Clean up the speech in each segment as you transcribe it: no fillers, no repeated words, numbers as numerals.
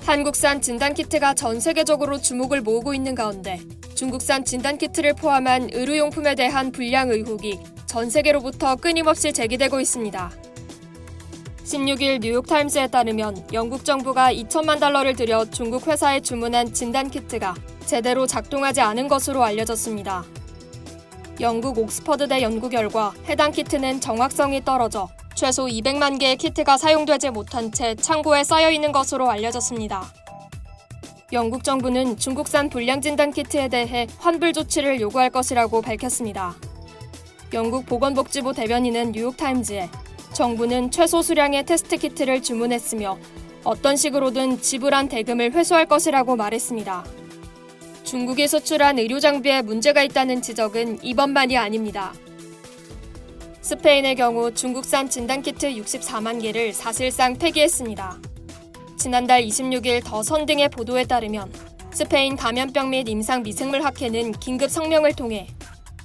한국산 진단키트가 전 세계적으로 주목을 모으고 있는 가운데 중국산 진단키트를 포함한 의료용품에 대한 불량 의혹이 전 세계로부터 끊임없이 제기되고 있습니다. 16일 뉴욕타임스에 따르면 영국 정부가 2천만 달러를 들여 중국 회사에 주문한 진단키트가 제대로 작동하지 않은 것으로 알려졌습니다. 영국 옥스퍼드대 연구 결과 해당 키트는 정확성이 떨어져 최소 200만 개의 키트가 사용되지 못한 채 창고에 쌓여 있는 것으로 알려졌습니다. 영국 정부는 중국산 불량 진단 키트에 대해 환불 조치를 요구할 것이라고 밝혔습니다. 영국 보건복지부 대변인은 뉴욕타임즈에 정부는 최소 수량의 테스트 키트를 주문했으며 어떤 식으로든 지불한 대금을 회수할 것이라고 말했습니다. 중국이 수출한 의료 장비에 문제가 있다는 지적은 이번만이 아닙니다. 스페인의 경우 중국산 진단키트 64만 개를 사실상 폐기했습니다. 지난달 26일 더 선 등의 보도에 따르면 스페인 감염병 및 임상 미생물 학회는 긴급 성명을 통해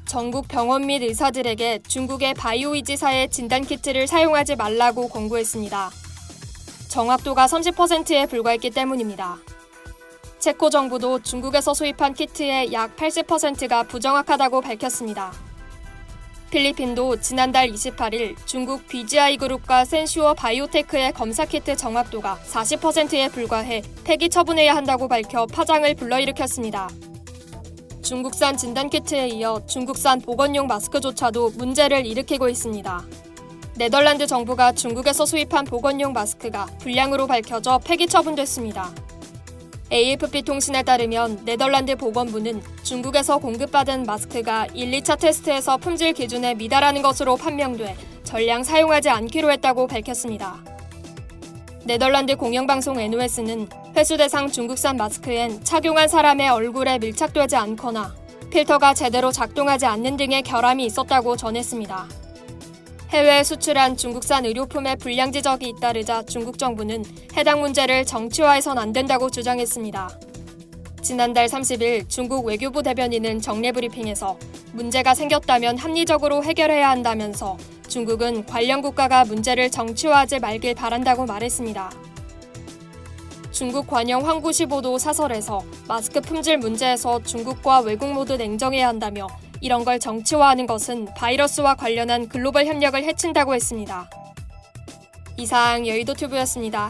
전국 병원 및 의사들에게 중국의 바이오이지사의 진단키트를 사용하지 말라고 권고했습니다. 정확도가 30%에 불과했기 때문입니다. 체코 정부도 중국에서 수입한 키트의 약 80%가 부정확하다고 밝혔습니다. 필리핀도 지난달 28일 중국 BGI 그룹과 센슈어 바이오테크의 검사키트 정확도가 40%에 불과해 폐기 처분해야 한다고 밝혀 파장을 불러일으켰습니다. 중국산 진단키트에 이어 중국산 보건용 마스크조차도 문제를 일으키고 있습니다. 네덜란드 정부가 중국에서 수입한 보건용 마스크가 불량으로 밝혀져 폐기 처분됐습니다. AFP 통신에 따르면 네덜란드 보건부는 중국에서 공급받은 마스크가 1, 2차 테스트에서 품질 기준에 미달하는 것으로 판명돼 전량 사용하지 않기로 했다고 밝혔습니다. 네덜란드 공영방송 NOS는 회수 대상 중국산 마스크엔 착용한 사람의 얼굴에 밀착되지 않거나 필터가 제대로 작동하지 않는 등의 결함이 있었다고 전했습니다. 해외에 수출한 중국산 의료품의 불량 지적이 잇따르자 중국 정부는 해당 문제를 정치화해선 안 된다고 주장했습니다. 지난달 30일 중국 외교부 대변인은 정례 브리핑에서 문제가 생겼다면 합리적으로 해결해야 한다면서 중국은 관련 국가가 문제를 정치화하지 말길 바란다고 말했습니다. 중국 관영 황구시보도 사설에서 마스크 품질 문제에서 중국과 외국 모두 냉정해야 한다며 이런 걸 정치화하는 것은 바이러스와 관련한 글로벌 협력을 해친다고 했습니다. 이상 여의도튜브였습니다.